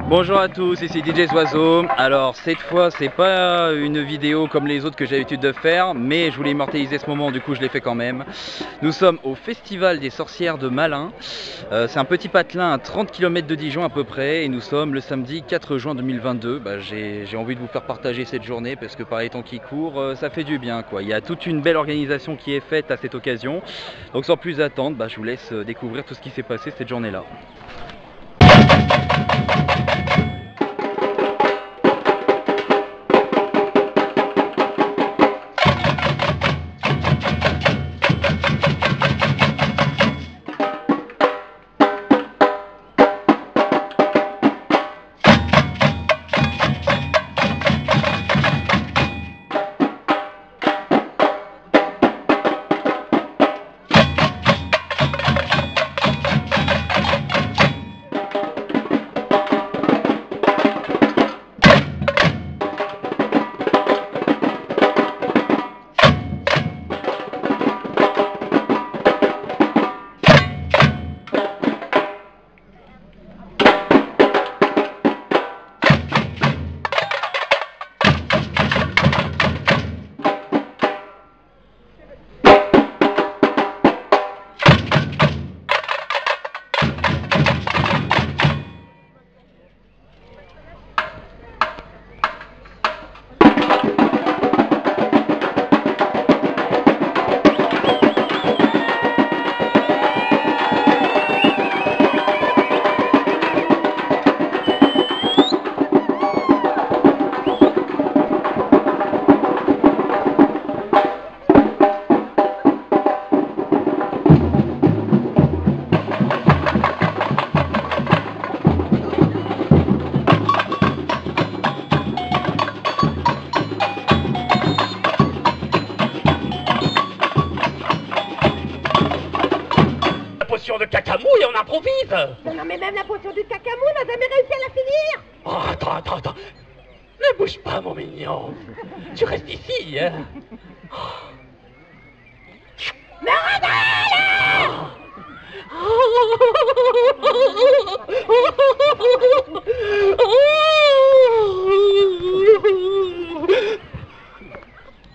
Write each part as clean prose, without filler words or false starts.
Bonjour à tous, ici DJ Oiseau. Alors cette fois c'est pas une vidéo comme les autres que j'ai l'habitude de faire, mais je voulais immortaliser ce moment, du coup je l'ai fait quand même. Nous sommes au Festival des Sorcières de Malin. C'est un petit patelin à 30 km de Dijon à peu près, et nous sommes le samedi 4 juin 2022. J'ai envie de vous faire partager cette journée parce que par les temps qui courent, ça fait du bien quoi. Il y a toute une belle organisation qui est faite à cette occasion. Donc sans plus attendre, je vous laisse découvrir tout ce qui s'est passé cette journée-là. De cacamouille, on improvise. Non, mais même la potion du cacamou, on n'a jamais réussi à la finir. Oh, attends. Ne bouge pas, mon mignon. Tu restes ici, hein. Mais regarde.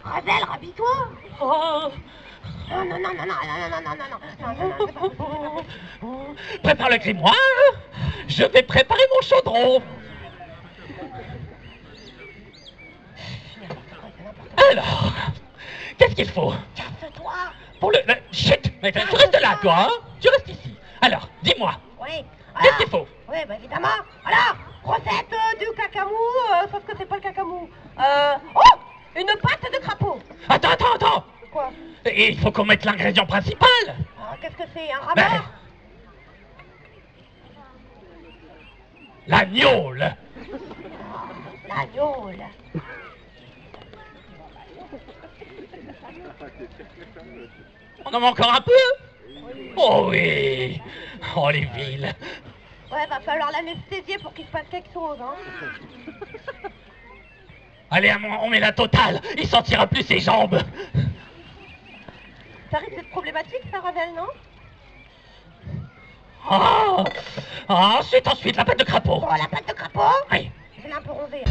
Rebelle, rhabille-toi. Non. Prépare le grimoire. Je vais préparer mon chaudron. Alors, qu'est-ce qu'il faut? Casse-toi. Pour le... Chut. Mais tu restes là, toi, hein. Tu restes ici. Alors, dis-moi. Oui. Qu'est-ce qu'il faut? Oui, évidemment. Alors, recette du cacamou, sauf que c'est pas le cacamou. Oh, une pâte de crapaud. Attends. Quoi? Et il faut qu'on mette l'ingrédient principal. Qu'est-ce que c'est, un rabat? La gnôle. La gnôle. On en met encore un peu? Oh oui. Oh les villes. Ouais, va falloir l'anesthésier pour qu'il se passe quelque chose, hein. Allez, on met la totale. Il sentira plus ses jambes. Ça risque d'être problématique, ça, Ravel, non? Ensuite, la pâte de crapaud. Oh, la pâte de crapaud? Oui. Je l'ai un peu rosée.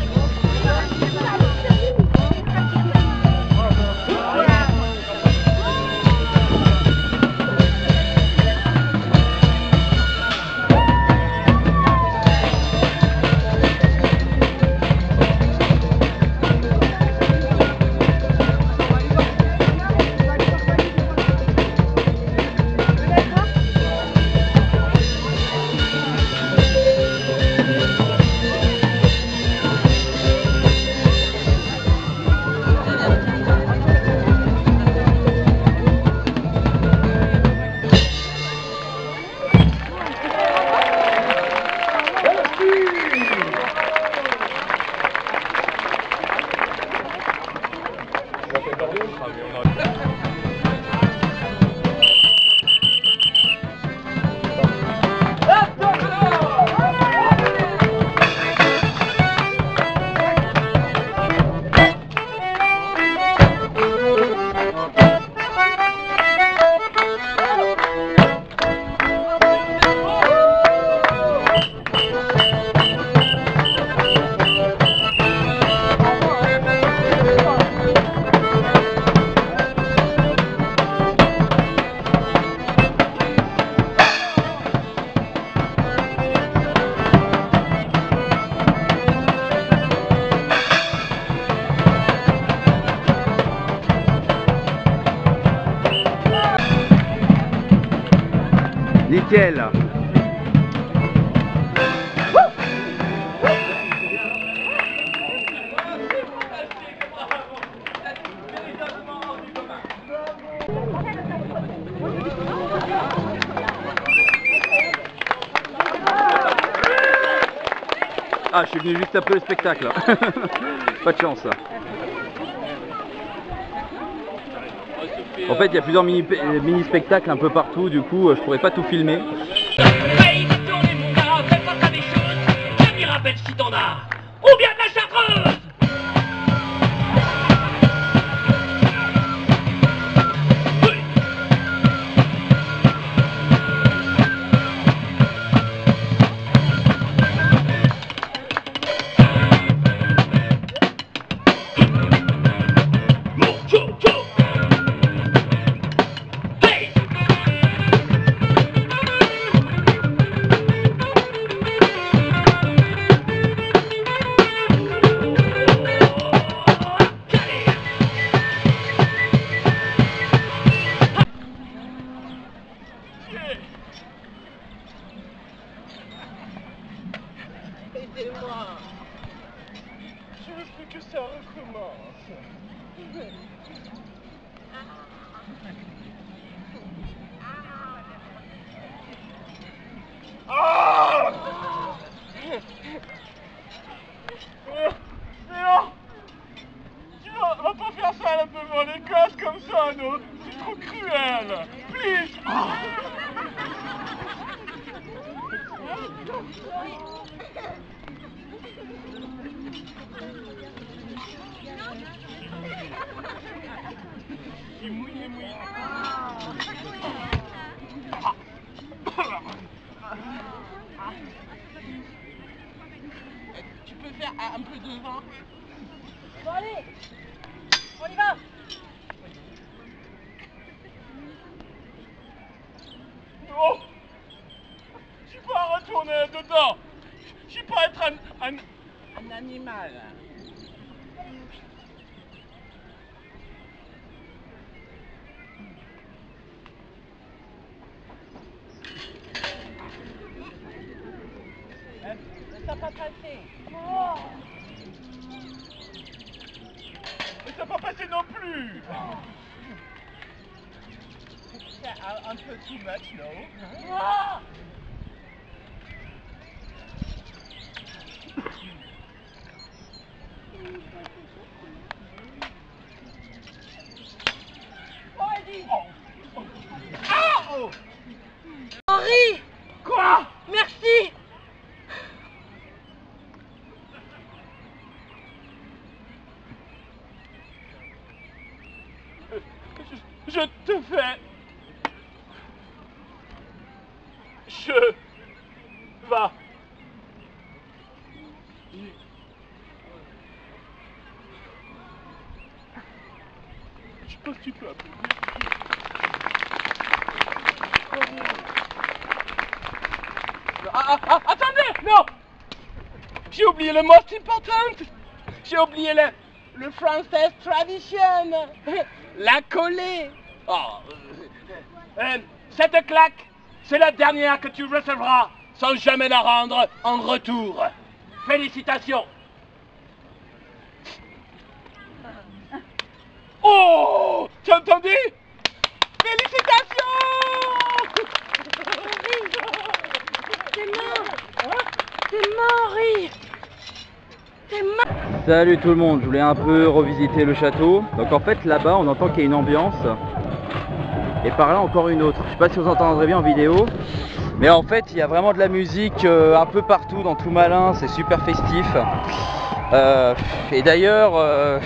Nickel. Ah, je suis venu juste après le spectacle. Pas de chance. En fait, il y a plusieurs mini-spectacles un peu partout, du coup, je pourrais pas tout filmer. Hey, tournez mon gars, fais pas des choses. Viens m'y rappelle si t'en as. Ou bien de la Chartreuse. Aidez-moi. Je veux plus que ça recommence. Ah! Non, on va pas faire ça là devant les gosses comme ça, non. C'est trop cruel. Please. Ah. Il mouille, il mouille. Tu peux faire un peu de vin? Bon allez, on y va. Oh! Je suis pas retourner dedans. Je suis pas être un animal. Ça pas passé. Mais ça va pas passer non plus. C'est un peu too much, non? Bon, vas-y. Ah! Oh! Henri, Quoi? merci. Je te fais. Je va. Je pense que tu peux applaudir. Attendez, non. J'ai oublié le most important. J'ai oublié le français tradition. La collée. Oh, cette claque, c'est la dernière que tu recevras sans jamais la rendre en retour. Félicitations. Oh, tu as entendu? Félicitations. T'es mort. T'es mort, Henri. T'es mort. Salut tout le monde, je voulais un peu revisiter le château. Donc en fait là-bas on entend qu'il y a une ambiance. Et par là encore une autre. Je sais pas si vous entendrez bien en vidéo. Mais en fait il y a vraiment de la musique un peu partout dans tout Malin. C'est super festif. Et d'ailleurs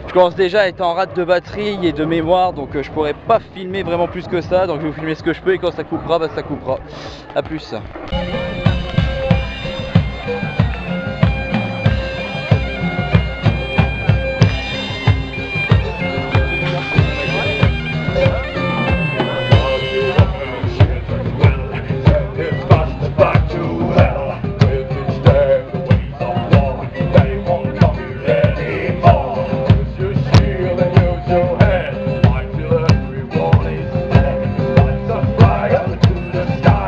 je commence déjà à être en rate de batterie et de mémoire. Donc je pourrais pas filmer vraiment plus que ça. Donc je vais vous filmer ce que je peux et quand ça coupera, bah ça coupera. A plus. The sky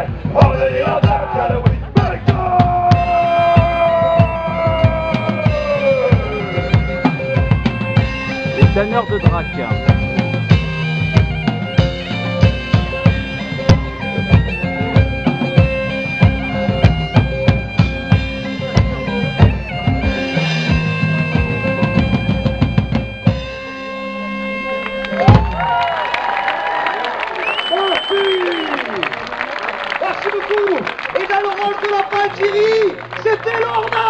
Merci beaucoup. Et dans le rôle de la Valkyrie, c'était Lorna.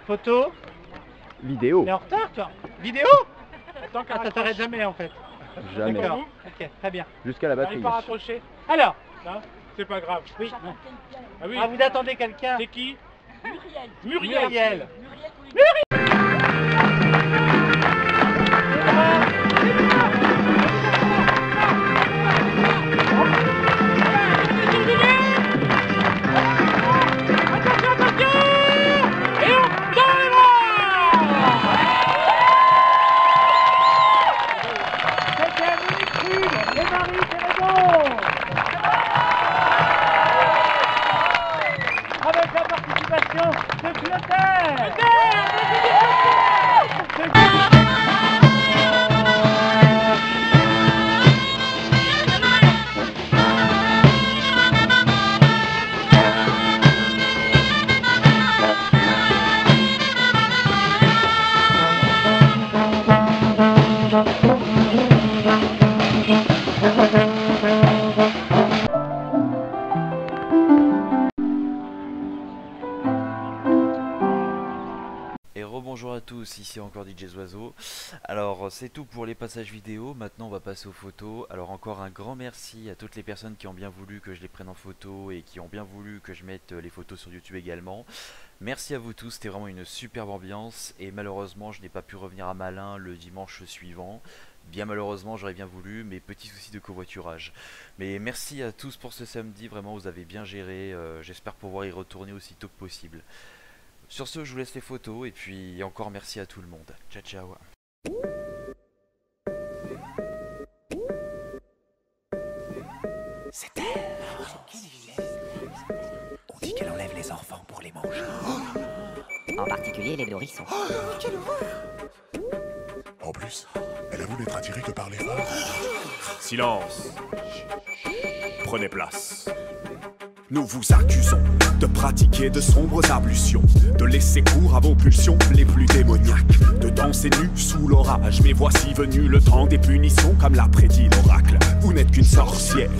Photo. Vidéo. T'es en retard toi? Vidéo? Attends, ça t'arrête jamais en fait. Jamais. D'accord. Ok, très bien. Jusqu'à la batterie. Pas raccroché. Alors. Non, c'est pas grave. Oui. Ah oui. Ah, vous attendez quelqu'un? C'est qui? Muriel. Muriel. Avec la participation de Clotaire. Rebonjour à tous, ici encore DJ Oiseau. Alors c'est tout pour les passages vidéo, maintenant on va passer aux photos. Alors encore un grand merci à toutes les personnes qui ont bien voulu que je les prenne en photo et qui ont bien voulu que je mette les photos sur YouTube également. Merci à vous tous, c'était vraiment une superbe ambiance et malheureusement je n'ai pas pu revenir à Malin le dimanche suivant. Bien malheureusement j'aurais bien voulu, mais petits soucis de covoiturage. Mais merci à tous pour ce samedi, vraiment vous avez bien géré, j'espère pouvoir y retourner aussitôt que possible. Sur ce, je vous laisse les photos et puis encore merci à tout le monde. Ciao ciao. C'est elle. On dit qu'elle enlève les enfants pour les manger. En particulier les nourrissons. En plus, elle avoue n'être attirée que par les femmes. Silence. Prenez place. Nous vous accusons de pratiquer de sombres ablutions, de laisser cours à vos pulsions les plus démoniaques, de danser nus sous l'orage. Mais voici venu le temps des punitions, comme l'a prédit l'oracle. Vous n'êtes qu'une sorcière,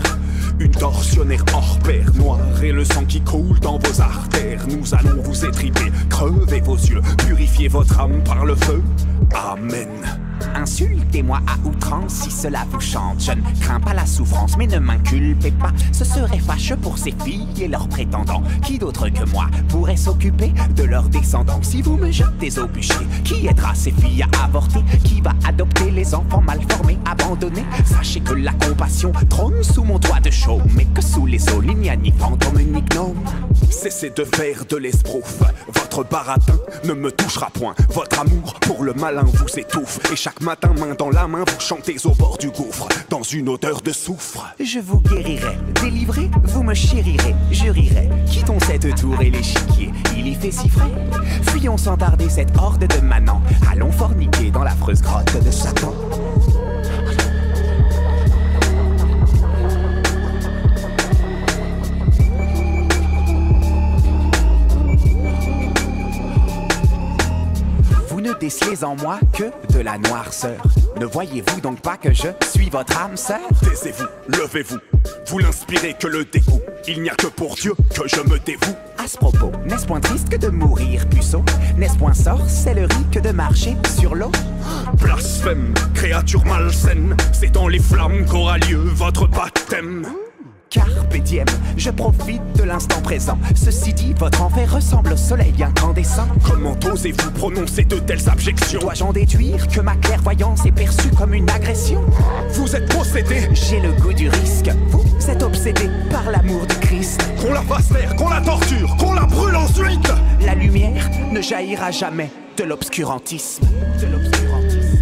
une tortionnaire hors pair, noire et le sang qui coule dans vos artères. Nous allons vous étriper, crever vos yeux, purifier votre âme par le feu. Amen. Insultez-moi à outrance si cela vous chante. Je ne crains pas la souffrance, mais ne m'inculpez pas. Ce serait fâcheux pour ces filles et leurs prétendants. Qui d'autre que moi pourrait s'occuper de leurs descendants? Si vous me jetez au bûcher, qui aidera ces filles à avorter? Qui va adopter les enfants mal formés, abandonnés? Sachez que la compassion trône sous mon toit de chaume, mais que sous les eaux, il n'y a ni fantôme ni gnome. Cessez de faire de l'esbrouf, votre baratin ne me touchera point. Votre amour pour le malin vous étouffe, et chaque matin, main dans la main, vous chantez au bord du gouffre, dans une odeur de soufre. Je vous guérirai, délivré, vous me chérirez, je rirai. Quittons cette tour et l'échiquier, il y fait si frais. Fuyons sans tarder cette horde de manants, allons forniquer dans l'affreuse grotte de Satan. Ne décelez en moi que de la noirceur. Ne voyez-vous donc pas que je suis votre âme sœur? Taisez-vous, levez-vous, vous n'inspirez que le dégoût. Il n'y a que pour Dieu que je me dévoue. À ce propos, n'est-ce point triste que de mourir, puceau? N'est-ce point sorcellerie que de marcher sur l'eau? Blasphème, créature malsaine, c'est dans les flammes qu'aura lieu votre baptême. carpe diem, je profite de l'instant présent. Ceci dit, votre enfer ressemble au soleil incandescent. Comment osez-vous prononcer de telles abjections? Dois-je en déduire que ma clairvoyance est perçue comme une agression? Vous êtes possédé. J'ai le goût du risque. Vous êtes obsédé par l'amour du Christ. Qu'on la fasse taire, qu'on la torture, qu'on la brûle ensuite. La lumière ne jaillira jamais de l'obscurantisme. De l'obscurantisme.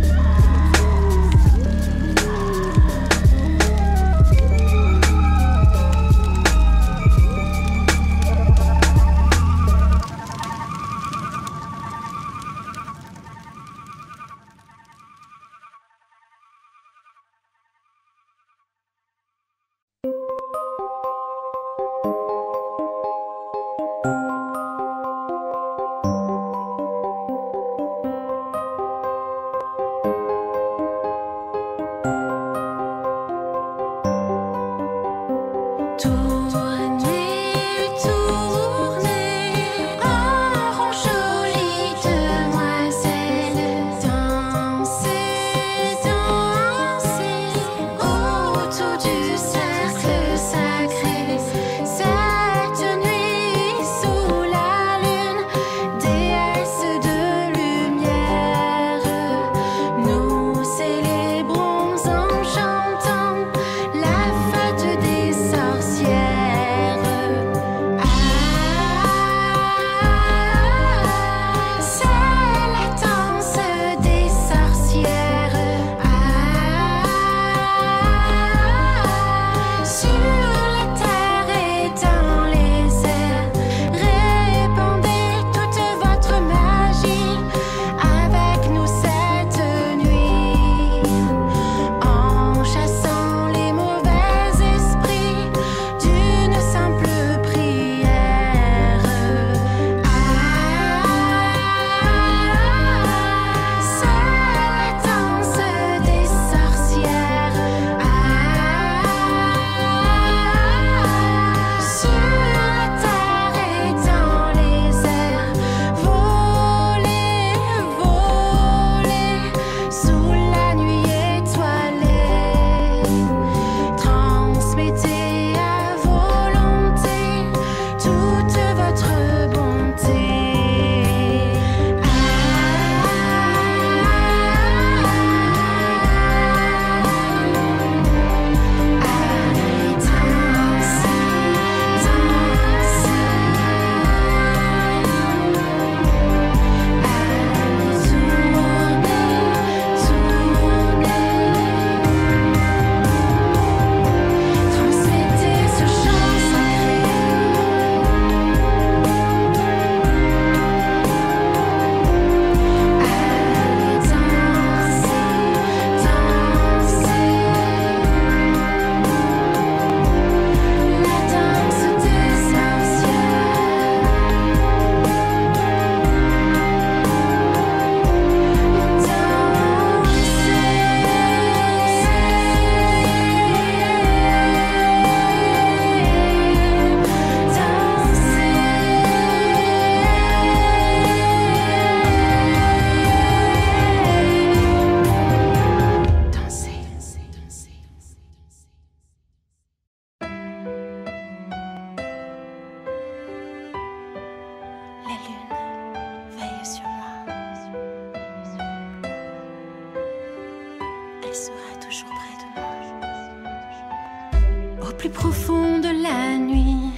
plus profond de la nuit,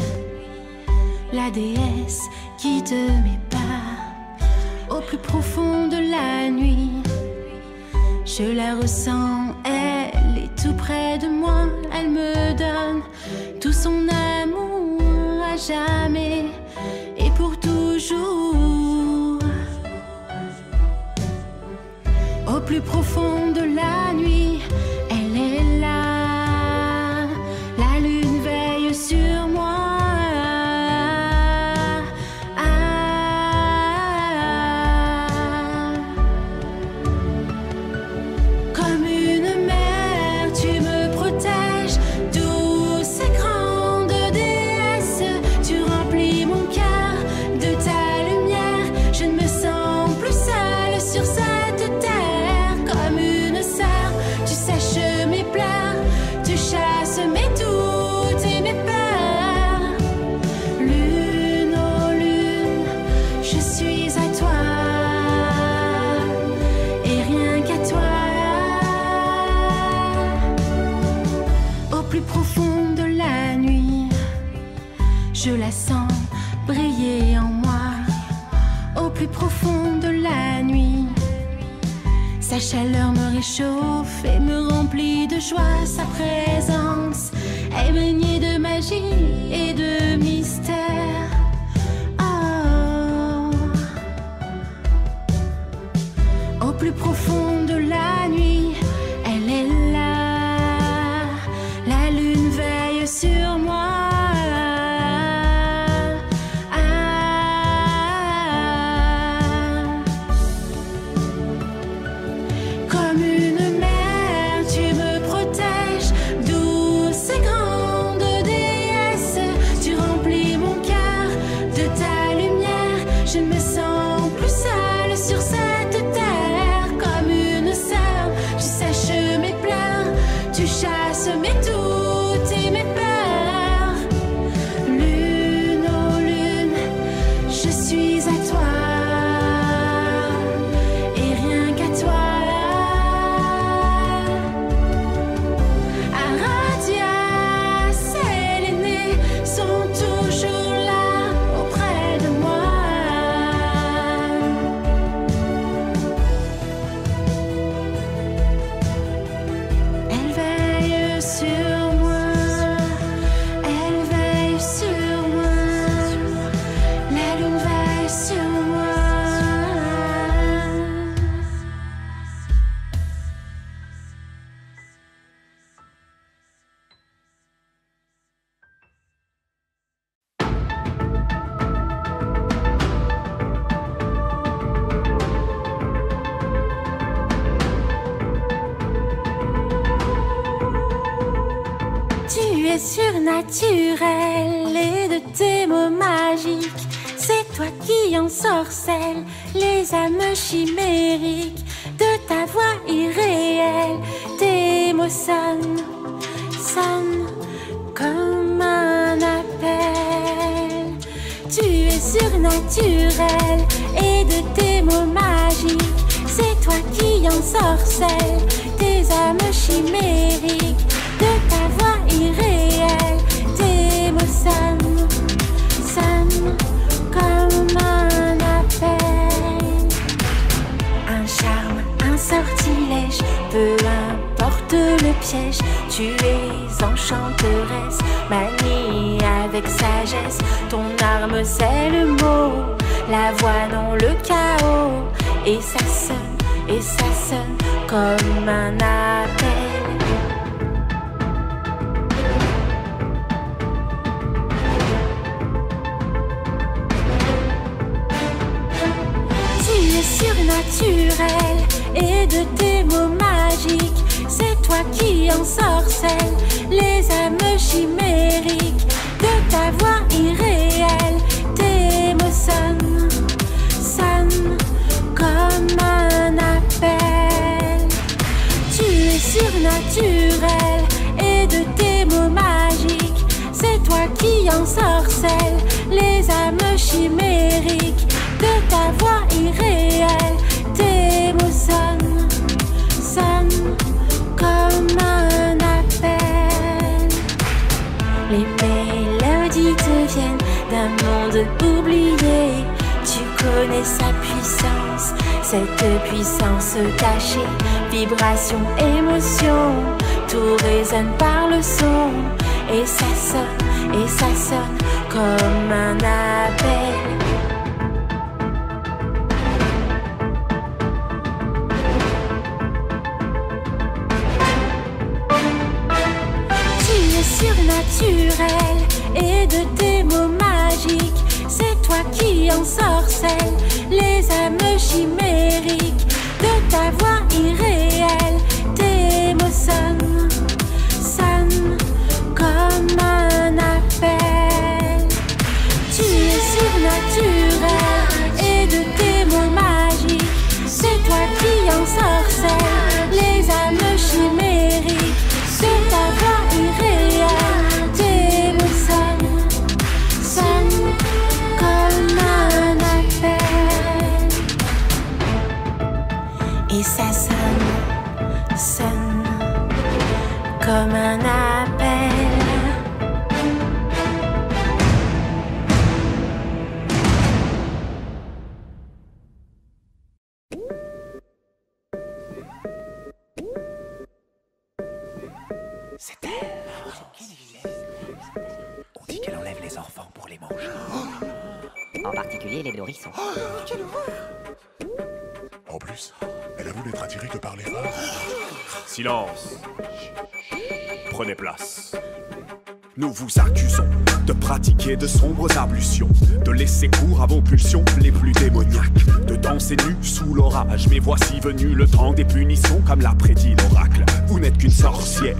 la déesse guide mes pas. Au plus profond de la nuit, je la ressens, elle est tout près de moi. Elle me donne tout son amour à jamais et pour toujours. Au plus profond de la nuit, elle est là. La lune veille sur moi. Comme une mère, tu me protèges, douce et grande déesse. Tu remplis mon cœur de ta lumière. Je ne me sens plus seule sur cette terre. Comme une sœur, profond de la nuit, je la sens briller en moi. Au plus profond de la nuit, sa chaleur me réchauffe et me remplit de joie. Sa présence est baignée de magie et de mystère. Oh. Au plus profond de la nuit, elle est là. La lune veille sur moi. Surnaturel et de tes mots magiques, c'est toi qui ensorcelles les âmes chimériques. De ta voix irréelle, tes mots sonnent comme un appel. Tu es surnaturel et de tes mots magiques, c'est toi qui ensorcelles tes âmes chimériques. De ta voix irréelle, tes mots sonnent comme un appel. Un charme, un sortilège, peu importe le piège. Tu es enchanteresse, manie avec sagesse. Ton arme c'est le mot, la voix non le chaos. Et ça sonne comme un appel. Surnaturel et de tes mots magiques, c'est toi qui ensorcelles les âmes chimériques. De ta voix irréelle, tes mots sonnent comme un appel. Tu es surnaturel et de tes mots magiques, c'est toi qui ensorcelles les âmes chimériques. De ta voix irréelle, tes mots sonnent comme un appel. Les mélodies te viennent d'un monde oublié. Tu connais sa puissance, cette puissance cachée. Vibration, émotion, tout résonne par le son. Et ça sonne comme un appel. Surnaturel et de tes mots magiques, c'est toi qui ensorcelles les âmes chimériques. De ta voix irréelle, tes mots sonnent comme un appel. Tu es surnaturel et de tes mots magiques, c'est toi qui ensorcelles les âmes chimériques. De ta voix irréelle, tes mots sonnent comme un appel. Et ça sonne On dit qu'elle enlève les enfants pour les manger. En particulier les nourrissons. En plus, elle avoue n'être attirée que par les femmes. Silence. Prenez place. Nous vous accusons de pratiquer de sombres ablutions, de laisser cours à vos pulsions les plus démoniaques, de danser nus sous l'orage. Mais voici venu le temps des punitions, comme l'a prédit l'oracle. Vous n'êtes qu'une sorcière,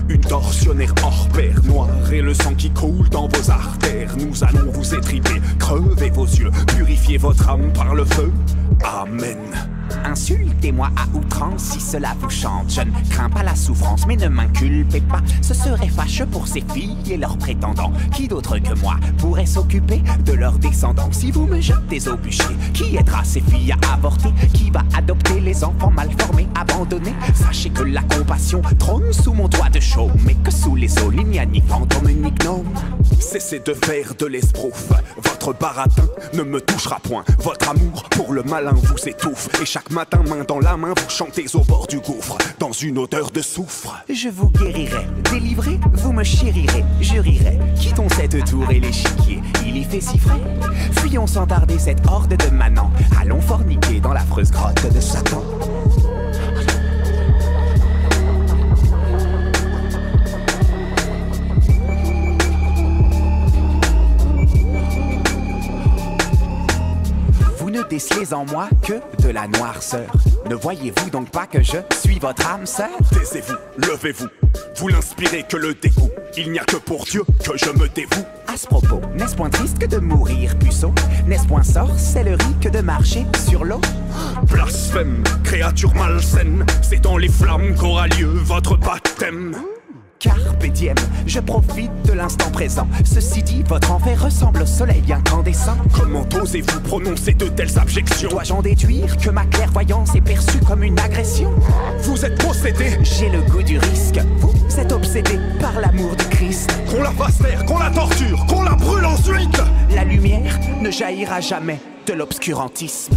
une tortionnaire hors pair, noire et le sang qui coule dans vos artères. Nous allons vous étriper, crever vos yeux, purifier votre âme par le feu. Amen. Insultez-moi à outrance si cela vous chante. Je ne crains pas la souffrance, mais ne m'inculpez pas. Ce serait fâcheux pour ces filles et leurs prétendants. Qui d'autre que moi pourrait s'occuper de leurs descendants? Si vous me jetez au bûcher, qui aidera ces filles à avorter? Qui va adopter les enfants mal formés, abandonnés? Sachez que la compassion trône sous mon doigt de chaume, mais que sous les eaux, il n'y a ni fantôme ni gnome. Cessez de faire de l'esbrouf. Votre baratin ne me touchera point. Votre amour pour le malin vous étouffe. Et chaque matin, main dans la main, vous chantez au bord du gouffre, dans une odeur de soufre. Je vous guérirai, délivré, vous me chérirez. Je rirai, quittons cette tour et l'échiquier. Il y fait si frais. Fuyons sans tarder cette horde de manants. Allons forniquer dans l'affreuse grotte de Satan. Ne décelez en moi que de la noirceur. Ne voyez-vous donc pas que je suis votre âme sœur? Taisez-vous, levez-vous, vous l'inspirez que le dégoût. Il n'y a que pour Dieu que je me dévoue. À ce propos, n'est-ce point triste que de mourir, puceau? N'est-ce point sorcellerie que de marcher sur l'eau? Blasphème, créature malsaine, c'est dans les flammes qu'aura lieu votre baptême. Carpe diem, je profite de l'instant présent. Ceci dit, votre enfer ressemble au soleil incandescent. Comment osez-vous prononcer de telles abjections? Dois-je en déduire que ma clairvoyance est perçue comme une agression? Vous êtes possédé. J'ai le goût du risque. Vous êtes obsédé par l'amour du Christ. Qu'on la fasse taire, qu'on la torture, qu'on la brûle ensuite. La lumière ne jaillira jamais de l'obscurantisme.